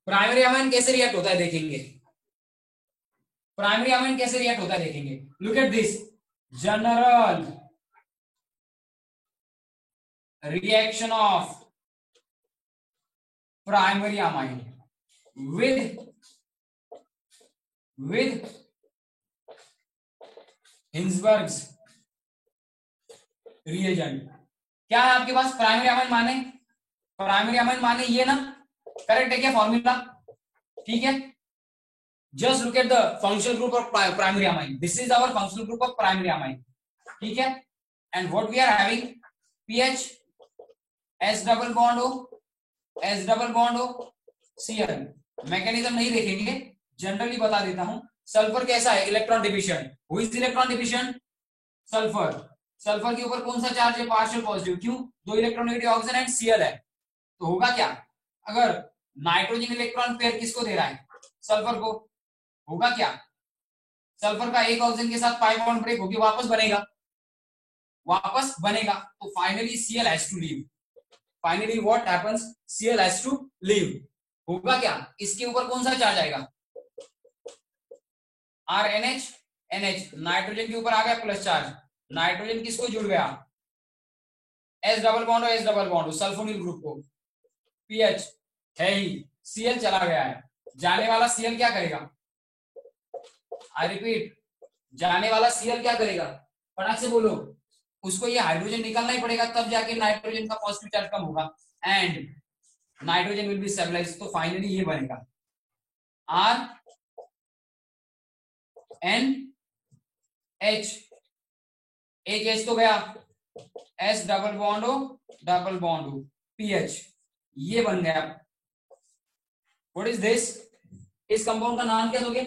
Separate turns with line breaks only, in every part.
Primary amine कैसे react होता है देखेंगे, प्राइमरी अमाइन कैसे रिएक्ट होता है देखेंगे। Look at this, general reaction of primary amine with Hinsberg's reagent. क्या है आपके पास प्राइमरी अमाइन माने, प्राइमरी अमाइन माने ये ना, करेक्ट है क्या फॉर्मूला, ठीक है। Just look at the functional group of primary amine, this is our functional group of primary amine, ठीक है। And what we are having, PH, S double bond O, S double bond O, CL. Mechanism नहीं देखेंगे, generally बता देता हूं। Sulphur कैसा है, electron deficient, who is electron deficient, sulphur. Sulphur के ऊपर कौन सा चार्ज है, पार्शियल पॉजिटिव, क्यों, 2 इलेक्ट्रोनेगेटिव ऑक्सीजन एंड सीएल है। तो होगा क्या, अगर नाइट्रोजन इलेक्ट्रॉन पेयर किसको दे रहा है, सल्फर को, होगा क्या, सल्फर का एक ऑक्सीजन के साथ पाई बॉन्ड ब्रेक होगी, वापस बनेगा, वापस बनेगा, तो finally Cl has to leave, finally what happens, Cl has to leave. होगा क्या, इसके ऊपर कौन सा चार्ज आएगा, R N H, NH, nitrogen के ऊपर आ गया प्लस चार्ज, नाइट्रोजन किसको जुड़ गया, S double bond S double bond sulphonyl group को, पीएच है ही, सीएल चला गया है, जाने वाला सीएल क्या करेगा, आई रिपीट, जाने वाला सीएल क्या करेगा, फटाक से बोलो, उसको ये हाइड्रोजन निकालना ही पड़ेगा, तब जाके नाइट्रोजन का पॉजिटिव चार्ज कम होगा and nitrogen will be stabilised. तो फाइनली ये बनेगा आर एन एच, एक एच तो गया, S double bond O, double bond O, Ph, ये बन गया। व्हाट इज दिस, इस कंपाउंड का नाम क्या दोगे,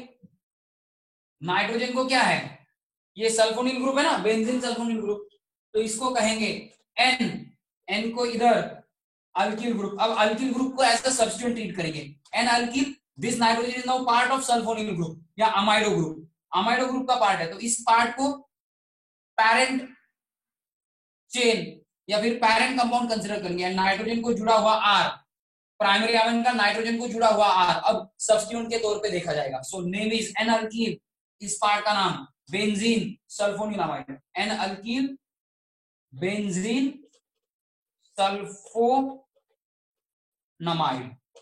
नाइट्रोजन को क्या है, ये सल्फोनिल ग्रुप है ना, बेंजीन सल्फोनिल ग्रुप, तो इसको कहेंगे एन, एन को इधर अल्किल ग्रुप। अब अल्किल ग्रुप को एज अ सब्स्टिट्यूएंट ट्रीट करेंगे, N alkyl, this nitrogen is now part of sulfonyl group या अमाइडो ग्रुप, अमाइडो ग्रुप का पार्ट है, तो इस पार्ट को पैरेंट चेन या फिर पैरेंट कंपाउंड कंसीडर करेंगे। नाइट्रोजन को जुड़ा हुआ आर, प्राइमरी अमाइन का नाइट्रोजन को जुड़ा हुआ आर अब सब्स्टिट्यूएंट के तौर पे देखा जाएगा। So name is N alkyl, इस पार्ट का नाम benzene sulphonyl amide, N alkyl benzene sulfonamide,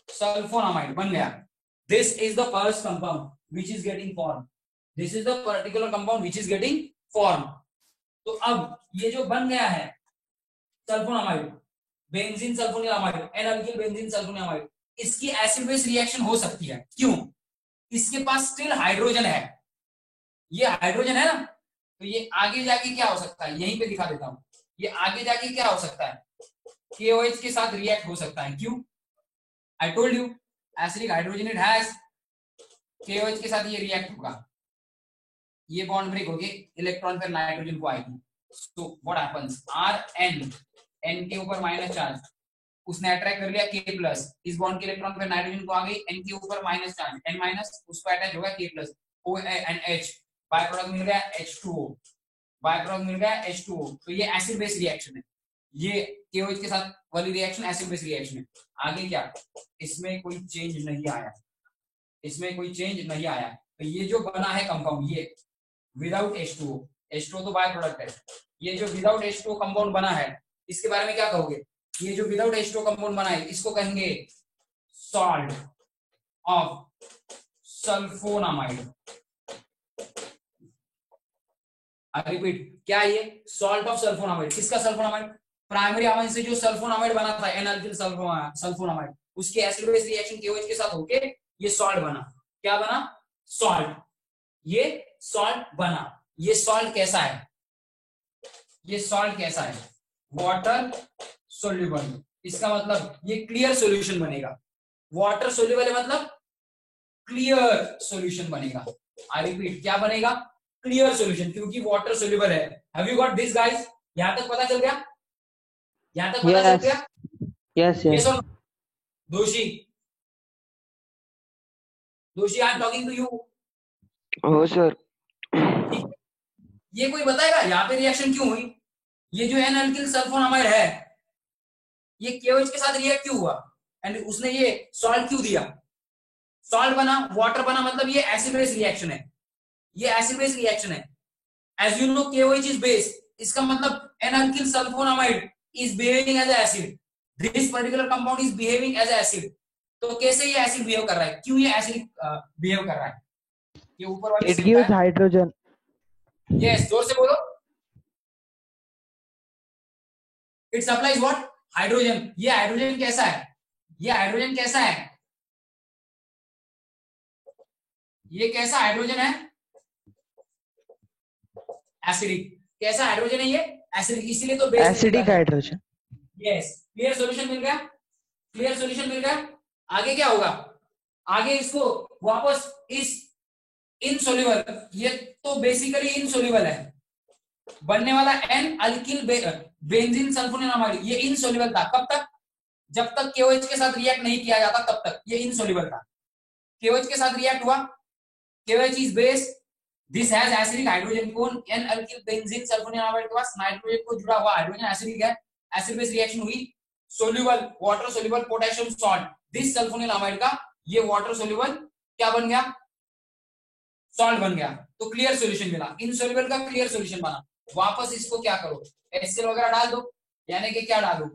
sulfonamide बन गया। This is the first compound which is getting form, this is the particular compound which is getting form. तो अब ये जो बन गया है sulfonamide, benzene sulphonyl amide, N alkyl benzene sulphonyl amide, इसकी एसिड बेस रिएक्शन हो सकती है, क्यों, इसके पास स्टिल हाइड्रोजन है, ये हाइड्रोजन है ना, तो ये आगे जाके क्या हो सकता है, यहीं पे दिखा देता हूं, ये आगे जाके क्या हो सकता है, KOH के साथ रिएक्ट हो सकता है, क्यों, I told you acidic hydrogen it has, KOH के साथ ये रिएक्ट होगा, ये बॉन्ड ब्रेक होगी, इलेक्ट्रॉन पर नाइट्रोजन को आएगी, so what happens, R N, N के ऊपर माइनस चार्ज, उसने अट्रैक्ट कर लिया K प्लस, इस बॉन्ड के इलेक्ट्रॉन पर नाइट्रोजन को आ गई, N के ऊपर माइनस चार्ज, N माइनस, उसको अटैच होगा K plus, O and H, by product मिल गया H2O, बाय प्रोडक्ट मिल गया H2O। तो ये एसिड बेस रिएक्शन है, ये KOH के साथ वाली रिएक्शन एसिड बेस रिएक्शन है। आगे क्या, इसमें कोई चेंज नहीं आया, इसमें कोई चेंज नहीं आया, तो ये जो बना है कंपाउंड, ये विदाउट H2O, H2O तो बाय प्रोडक्ट है, ये जो विदाउट H2O कंपाउंड बना है, इसके बारे में क्या कहोगे, ये जो विदाउट H2O कंपाउंड बना है, इसको कहेंगे salt of sulfonamide. I repeat, क्या है ये, सॉल्ट ऑफ सल्फोनामाइड, किसका सल्फोनामाइड, प्राइमरी अमाइन से जो सल्फोनामाइड बना था एन अल्किल सल्फोनामाइड, उसके एसिड बेस रिएक्शन KOH के साथ होके ये सॉल्ट बना, क्या बना, सॉल्ट, ये सॉल्ट बना। ये सॉल्ट कैसा है, ये सॉल्ट कैसा है, वाटर सोल्यूबल, इसका मतलब ये क्लियर सॉल्यूशन बनेगा, वाटर सोल्यूबल है मतलब क्लियर सॉल्यूशन बनेगा। आई रिपीट, क्या बनेगा, क्लियर सॉल्यूशन, क्योंकि वाटर सोल्यूबल है। Have you got this guys, यहां तक पता चल गया, यहां तक पता चल गया,
yes yes,
Doshi, Doshi I am talking to you,
oh sir,
ये कोई बताएगा यहाँ पे रिएक्शन क्यों हुई, ये जो एन अल्किल सल्फोनामाइड है ये KOH के साथ रिएक्ट क्यों हुआ एंड उसने ये सॉल्ट क्यों दिया, सॉल्ट बना, वाटर बना, मतलब ये एसिड बेस रिएक्शन है, ये एसिड बेस रिएक्शन है। As you know KOH is base, इसका मतलब N alkyl sulfonamide is behaving as acid, this particular compound is behaving as acid. तो कैसे ये एसिड बिहेव कर रहा है, क्यों ये एसिड बिहेव कर रहा है, ये ऊपर वाली
It
स्टेप
gives
है।
hydrogen.
यस, जोर से बोलो। It supplies what, hydrogen. ये हाइड्रोजन कैसा है, ये हाइड्रोजन कैसा है, ये कैसा हाइड्रोजन है, एसिडिक। कैसा हाइड्रोजन है ये, एसिडिक, इसीलिए तो बेस नहीं
Acidic
निकालेगा।
hydrogen.
यस, क्लियर सॉल्यूशन मिल गया, क्लियर सॉल्यूशन मिल गया। आगे क्या होगा, आगे इसको वापस इस इनसोल्यूबल, ये तो बेसिकली इनसोल्यूबल है, बनने वाला एन अल्किल बेंजीन सल्फोनिलमाइड, ये इनसोल्यूबल था। कब तक, जब तक KOH के साथ रिएक्ट नहीं किया जाता तब तक ये इनसोल्यूबल था। KOH के साथ रिएक्ट हुआ, KOH is base, this has acidic hydrogen. कौन, एन अल्किल बेंजीन सल्फोनिलमाइड के पास नाइट्रोजन को जुड़ा हुआ हाइड्रोजन एसिडिक है, एसिड बेस रिएक्शन हुई, soluble, water soluble potassium salt, this sulphonamide का ये वाटर सोल्यूबल क्या बन गया, सॉल्ट बन गया। तो क्लियर सॉल्यूशन मिला, इनसोल्यूबल का क्लियर सॉल्यूशन बना। वापस इसको क्या करो, HCl वगैरह डाल दो, यानी कि क्या डालो,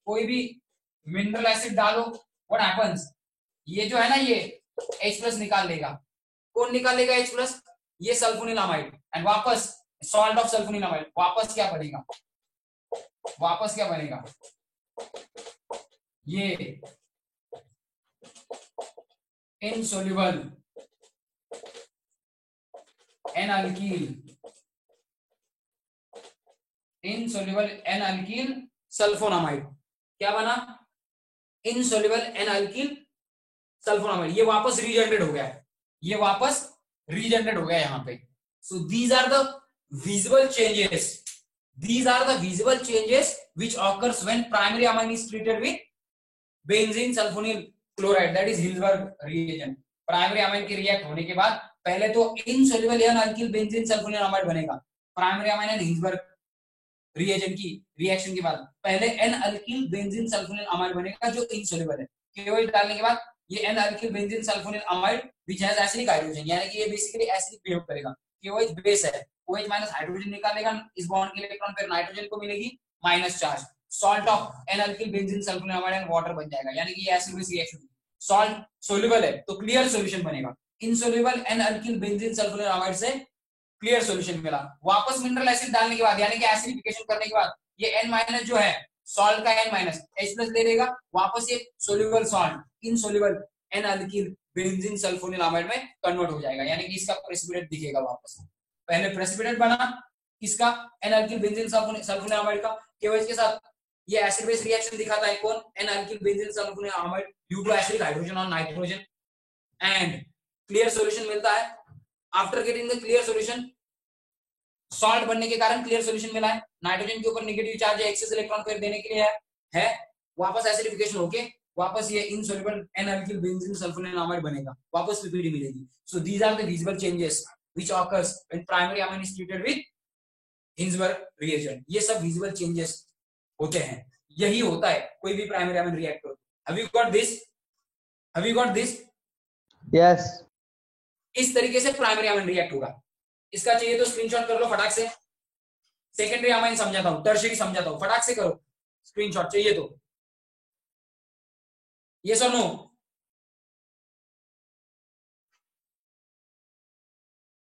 कोई भी मिनरल एसिड डालो, व्हाट हैपेंस, ये जो है ना ये H+ निकाल लेगा। कौन निकाल लेगा H+, ये सल्फोनिलमाइड, एंड वापस सॉल्ट ऑफ सल्फोनिलमाइड, वापस क्या बनेगा, वापस क्या बनेगा, ये insoluble N alkyl, insoluble N alkyl sulfonamide, क्या बना, इनसोल्यूबल एन अल्कील सल्फोनामाइड। ये वापस रीजनरेट हो गया है, ये वापस रीजनरेट हो गया यहाँ पे। So these are the visible changes, these are the visible changes which occurs when primary amine is treated with benzene sulfonyl chloride, that is Hilsberg reagent। Primary amine के रिएक्ट होने के बाद पहले तो insoluble N alkyl benzene sulphonyl amide बनेगा, primary amine and Hilsberg reagent की reaction के बाद पहले N alkyl benzene sulphonyl amide बनेगा जो इनसोल्यूबल है। KOH डालने के बाद ये N alkyl benzene sulphonyl amide which has acidic hydrogen, यानी कि ये बेसिकली एसिडिक बिहेव करेगा। KOH बेस है, OH माइनस हाइड्रोजन निकालेगा, इस बॉन्ड के इलेक्ट्रॉन फिर नाइट्रोजन को मिलेगी minus charge, salt of N alkyl benzene sulphonyl amide and water बन जाएगा, यानी कि ये acid base reaction. Salt soluble है तो क्लियर सॉल्यूशन बनेगा, insoluble N alkyl benzene sulphonyl amide से क्लियर सॉल्यूशन मिला। वापस मिनरल एसिड डालने के बाद यानी कि एसिडिफिकेशन करने के बाद ये N- जो है सॉल्ट का N- H+ ले लेगा, वापस ये soluble salt insoluble N alkyl benzene sulphonyl amide में कन्वर्ट हो जाएगा, यानी कि इसका प्रेसिपिटेट दिखेगा वापस। पहले प्रेसिपिटेट बना इसका N alkyl benzene sulphonyl amide का, KOH के साथ ये एसिड बेस रिएक्शन दिखाता है, कौन, N alkyl benzene sulphonyl amide due to acidic hydrogen और नाइट्रोजन, एंड क्लियर सॉल्यूशन मिलता है। After getting the clear solution, salt बनने के कारण क्लियर सॉल्यूशन मिला है, नाइट्रोजन के ऊपर नेगेटिव चार्ज है, एक्सेस इलेक्ट्रॉन पेयर देने के लिए है वापस एसिडिफिकेशन होके वापस ये insoluble N alkyl benzene sulphonyl amide बनेगा, वापस पीपीडी मिलेगी। So these are the visible changes which occurs when primary amine is treated with Hinsberg reagent. ये सब विजिबल चेंजेस होते हैं, यही होता है कोई भी प्राइमरी अमाइन रिएक्ट करो। Have you got this, have you got this?
Yes.
इस तरीके से प्राइमरी अमाइन रिएक्ट होगा। इसका चाहिए तो स्क्रीनशॉट कर लो फटाक से, सेकेंडरी अमाइन समझाता हूं, टर्शियरी समझाता हूं, फटाक से करो स्क्रीनशॉट चाहिए तो। यस और नो?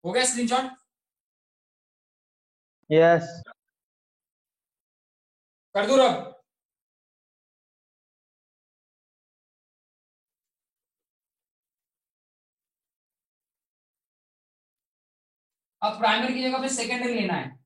हो गया स्क्रीनशॉट?
Yes.
कर दो रब। अब प्राइमरी की जगह पे सेकेंडरी लेना है।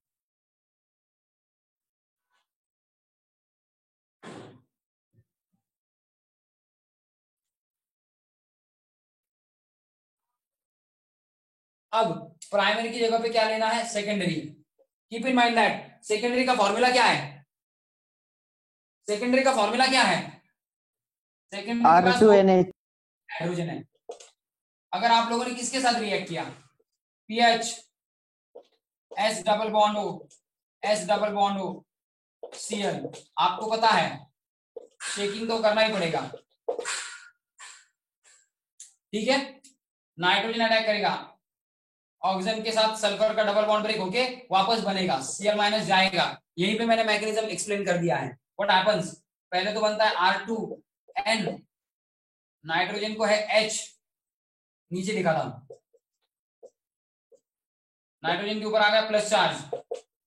अब प्राइमरी की जगह पे क्या लेना है, secondary. Keep in mind that secondary का फॉर्मूला क्या है, सेकेंडरी का फॉर्मूला क्या है, सेकेंडरी के पास
R2NH.
हाइड्रोजन है। अगर आप लोगों ने किसके साथ रिएक्ट किया, pH S double bond O, S double bond O Cl, आपको पता है शेकिंग तो करना ही पड़ेगा। ठीक है, नाइट्रोजन अटैक करेगा, ऑक्सीजन के साथ सल्फर का डबल बॉन्ड ब्रेक होके वापस बनेगा, Cl माइनस जाएगा। यहीं पे मैंने मैकेनिज्म एक्सप्लेन कर दिया है। व्हाट हैपेंस, पहले तो बनता है R2N, नाइट्रोजन को है H, नीचे लिखा था, नाइट्रोजन के ऊपर आ गया plus charge,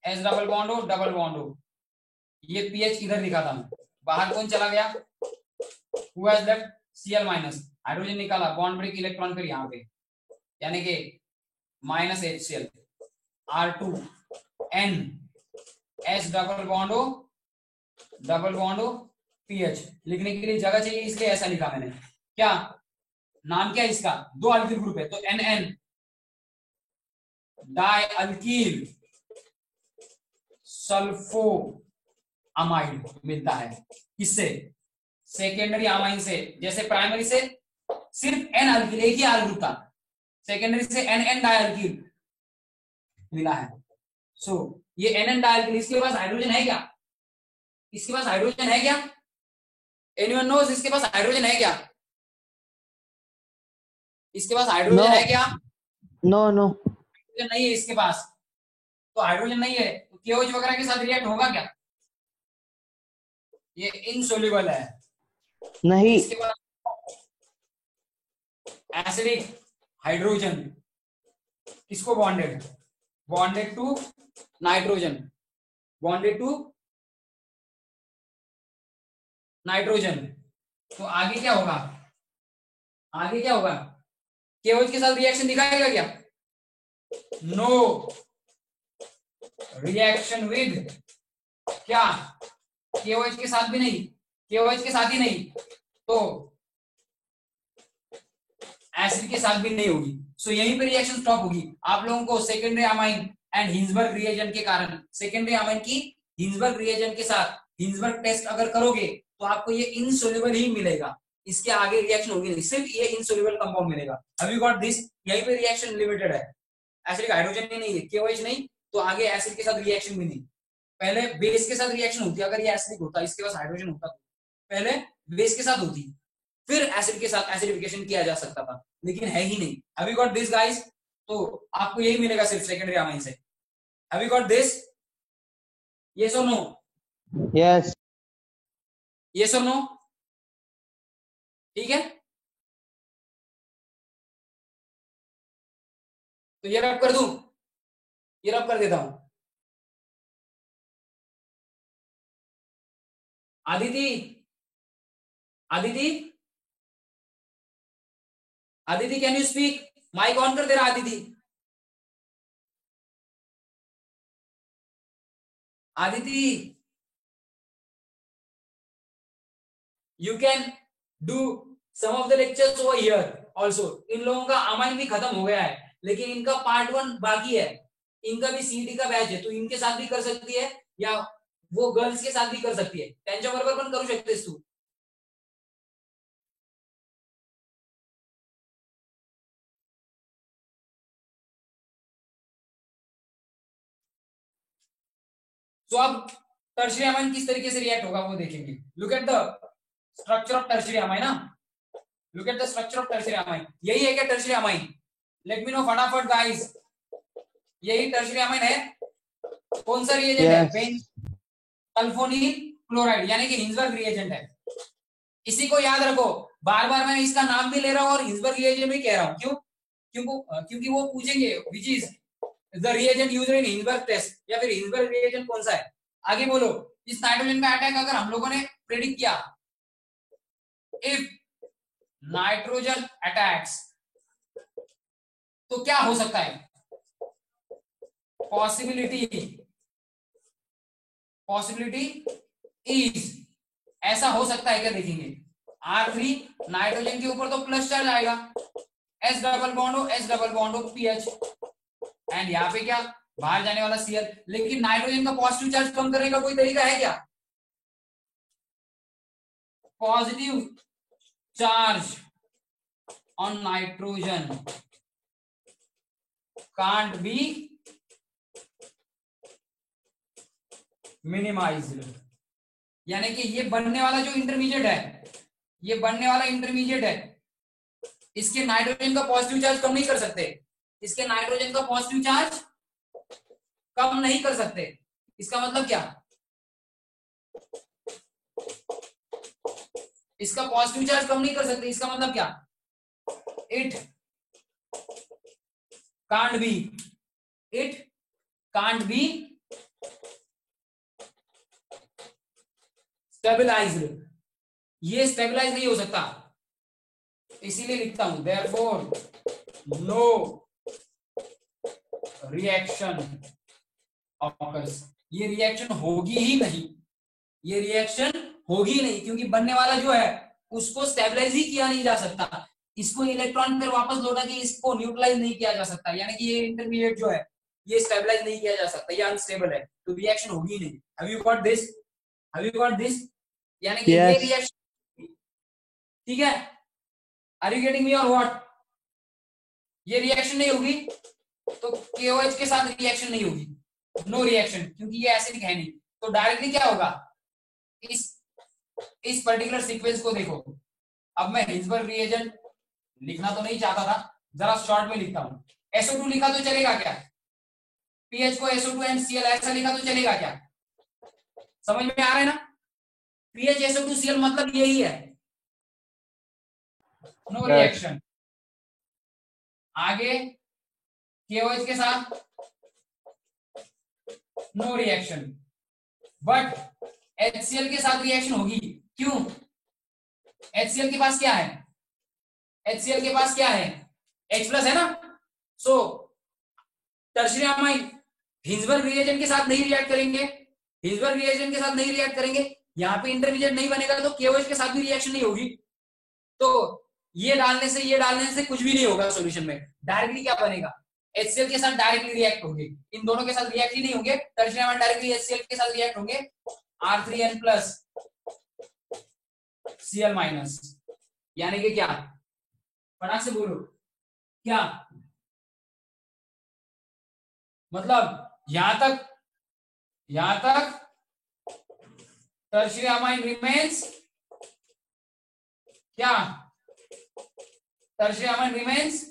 H double bond हो, ये पीएच इधर लिखा था, बाहर कौन चला गया, who has left, Cl minus, hydrogen निकाला, बॉन्ड ब्रेक इलेक्ट्रॉन फिर यहाँ पे, यानी कि minus HCl, R2N, H double bond हो, पीएच। लिखने के लिए जगह चाहिए इसलिए ऐसा लिखा मैंने। क्या नाम, क्या इसका, दो अल्किल ग्रुप है तो NN dialkyl sulfonamide मिलता है, किससे, सेकेंडरी अमाइन से। जैसे प्राइमरी से सिर्फ N अल्किल, एक ही आर ग्रुप था, सेकेंडरी से NN डाई अल्कील मिला है। सो ये NN डाई अल्कील, इसके पास हाइड्रोजन है क्या, इसके पास हाइड्रोजन है क्या, एनीवन नोज इसके पास हाइड्रोजन है क्या, इसके पास हाइड्रोजन है क्या,
नो नो
हाइड्रोजन नहीं है इसके पास, तो हाइड्रोजन नहीं है तो KOH वगैरह के साथ रिएक्ट होगा क्या, ये इनसोल्यूबल है।
नहीं।
इसके पास एसिडिक हाइड्रोजन, किसको bonded, bonded to nitrogen, bonded to nitrogen. तो आगे क्या होगा, आगे क्या होगा, KOH के साथ रिएक्शन दिखाएगा क्या, नो रिएक्शन विद, क्या KOH के साथ भी नहीं, KOH के साथ ही नहीं तो एसिड के साथ भी नहीं होगी। सो यहीं पे रिएक्शन स्टॉप होगी। आप लोगों को secondary amine and Hinsberg reagent के कारण, सेकेंडरी अमाइन की हिंसबर्ग रिएजेंट के साथ हिंसबर्ग टेस्ट अगर करोगे तो आपको ये इनसोल्यूबल ही मिलेगा, इसके आगे रिएक्शन होगी नहीं, सिर्फ ये इनसोल्यूबल कंपाउंड मिलेगा। हैव यू गॉट दिस, यहीं पे रिएक्शन लिमिटेड है, एसिडिक हाइड्रोजन ही नहीं है, KOH नहीं तो आगे एसिड के साथ रिएक्शन भी नहीं। पहले बेस के साथ रिएक्शन होती, अगर ये एसिडिक होता, इसके पास हाइड्रोजन होता तो पहले बेस के साथ होती, फिर एसिड के साथ एसिडिफिकेशन किया जा सकता था, लेकिन है ही नहीं। Have you got this guys, तो आपको यही मिलेगा सिर्फ सेकेंडरी अमाइन से। Have you got this, yes और नो,
यस
यस और नो, ठीक है। तो ये रब कर दूं, ये रब कर देता हूं। Aditi, Aditi, Aditi can you speak, mic on कर दे रहा Aditi, Aditi you can do some of the lectures over here also. इन लोगों का अमाइन भी खत्म हो गया है, लेकिन इनका पार्ट 1 बाकी है, इनका भी CET का बैच है, तो इनके साथ भी कर सकती है या वो गर्ल्स के साथ भी कर सकती है, त्यांच्या बरोबर पण करू शकतेस तू। तो अब टर्शियरी अमाइन किस तरीके से रिएक्ट होगा वो देखेंगे। Look at the structure of tertiary amine ना, look at the structure of tertiary amine, यही है क्या tertiary amine, let me know फटाफट गाइस, यही टर्शियरी अमाइन है, कौन सा रिएजेंट है, बेंज सल्फोनील क्लोराइड, यानी कि हिंसबर्ग रिएजेंट है। इसी को याद रखो, बार बार मैं इसका नाम भी ले रहा हूं और हिंसबर्ग रिएजेंट भी कह रहा हूं, क्यों, क्योंकि वो पूछेंगे which is the reagent used in Hinsberg test, या फिर हिंसबर्ग रिएजेंट कौन सा है। आगे बोलो, इस नाइट्रोजन का अटैक अगर हम लोगों ने प्रेडिक्ट किया, इफ नाइट्रोजन अटैक्स, तो क्या हो सकता है, पॉसिबिलिटी इज, ऐसा हो सकता है क्या, देखेंगे। R3 नाइट्रोजन के ऊपर तो प्लस चार्ज आएगा, H डबल बॉन्ड हो पीएच, एंड यहाँ पे क्या, बाहर जाने वाला Cl, लेकिन नाइट्रोजन का पॉजिटिव चार्ज कम करने का कोई तरीका है क्या, positive charge on nitrogen can't be minimised, यानी कि ये बनने वाला जो इंटरमीडिएट है, ये बनने वाला इंटरमीडिएट है, इसके नाइट्रोजन का पॉजिटिव चार्ज कम नहीं कर सकते, इसके नाइट्रोजन का पॉजिटिव चार्ज कम नहीं कर सकते। इसका मतलब क्या, इसका पॉजिटिव चार्ज कम नहीं कर सकते, इसका मतलब क्या, it can't be, it can't be stabilized, ये स्टेबलाइज नहीं हो सकता, इसीलिए लिखता हूं देयरफॉर नो रिएक्शन ऑकर्स, ये रिएक्शन होगी ही नहीं, ये रिएक्शन होगी नहीं, क्योंकि बनने वाला जो है उसको स्टेबलाइज ही किया नहीं जा सकता, इसको इलेक्ट्रॉन फिर वापस लौटा के इसको न्यूट्रलाइज नहीं किया जा सकता, यानी कि ये इंटरमीडिएट जो है ये स्टेबलाइज नहीं किया जा सकता, ये अनस्टेबल है, तो रिएक्शन होगी नहीं। Have you got this, have you got this, यानी कि ये
Yes.
रिएक्शन, ठीक है, आर यू गेटिंग मी और व्हाट, ये रिएक्शन नहीं होगी तो KOH के साथ रिएक्शन नहीं होगी, नो रिएक्शन, क्योंकि ये एसिडिक है नहीं, तो डायरेक्टली क्या होगा, इस पर्टिकुलर सीक्वेंस को देखो। अब मैं हिल्सबर्ग रिएजेंट लिखना तो नहीं चाहता था, जरा शॉर्ट में लिखता हूं, SO2 लिखा तो चलेगा क्या, पीएच को SO2 and Cl ऐसा लिखा तो चलेगा क्या, समझ में आ रहा है ना, पीएच SO2 Cl मतलब यही है, नो रिएक्शन। आगे KOH के साथ नो रिएक्शन, बट HCl के साथ रिएक्शन होगी, क्यों, HCl के पास क्या है, HCl के पास क्या है, H प्लस है ना, सो टर्शियरी अमाइन हिल्सबर्ग रिएजेंट के साथ नहीं रिएक्ट करेंगे, हिल्सबर्ग रिएजेंट के साथ नहीं रिएक्ट करेंगे, यहाँ पे इंटरमीडिएट नहीं बनेगा तो KOH के साथ भी रिएक्शन नहीं होगी, तो ये डालने से कुछ भी नहीं होगा सॉल्यूशन में, डायरेक्टली क्या बनेगा, HCl के साथ डायरेक्टली रिएक्ट होंगे, इन दोनों के साथ रिएक्ट ही नहीं होंगे, टर्शियरी अमाइन डायरेक्टली HCl के साथ रिएक्ट होंगे, R3N प्लस Cl माइनस, यानी कि क्या, फटाक से बोलो क्या, मतलब यहां तक टर्शियरी अमाइन रिमेन्स क्या, tertiary amine remains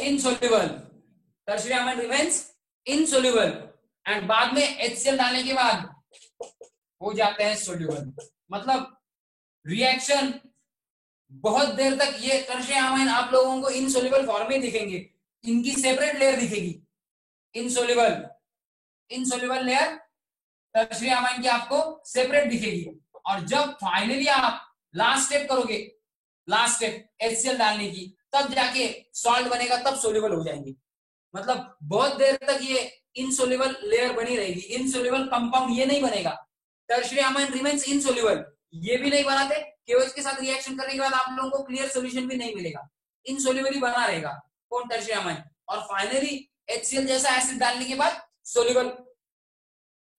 insoluble, tertiary amine remains insoluble, and बाद में HCl डालने के बाद हो जाते हैं सोल्यूबल, मतलब रिएक्शन बहुत देर तक ये टर्शियरी अमाइन आप लोगों को इनसोल्युबल फॉर्म में दिखेंगे, इनकी सेपरेट लेयर दिखेगी, इनसोल्युबल लेयर टर्शियरी अमाइन की आपको सेपरेट दिखेगी, और जब फाइनली आप लास्ट स्टेप करोगे, लास्ट स्टेप HCl डालने की, तब जाके सॉल्ट बनेगा, तब सोल्यूबल हो जाएंगे, मतलब बहुत देर तक ये इनसोल्युबल लेयर बनी रहेगी, इनसोल्युबल कंपाउंड ये नहीं बनेगा, टर्शियरी अमाइन रिमेन्स इनसोल्युबल, ये भी नहीं बनाते, KOH के साथ रिएक्शन करने के बाद आप लोगों को क्लियर सॉल्यूशन भी नहीं मिलेगा, इनसोल्युबल ही बना रहेगा कौन, टर्शियरी अमाइन, और फाइनली HCl जैसा एसिड डालने के बाद सोल्यूबल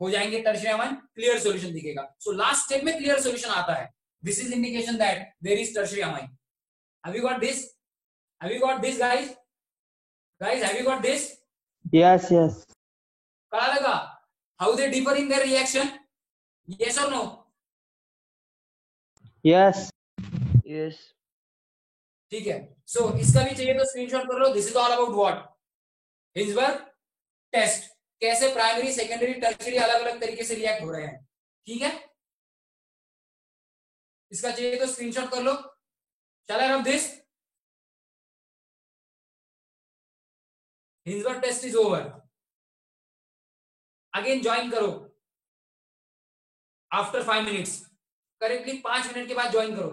हो जाएंगे टर्शियरी अमाइन, क्लियर सॉल्यूशन दिखेगा, सो लास्ट स्टेप में क्लियर सॉल्यूशन आता है, this is indication that there is tertiary amine. Have you got this, have you got this guys, have you got this,
Yes, yes.
कड़ा लगा how they differ in their reaction, yes और no,
Yes.
Yes.
ठीक है, सो इसका भी चाहिए तो screenshot कर लो, this is all about what, Hinsberg test, कैसे प्राइमरी सेकेंडरी टर्शियरी अलग अलग तरीके से रिएक्ट हो रहे हैं, ठीक है, इसका चाहिए तो स्क्रीनशॉट कर लो, shall I rub this, Hinsberg test is over, again join करो आफ्टर 5 मिनट्स, करेक्टली 5 मिनट के बाद ज्वाइन करो,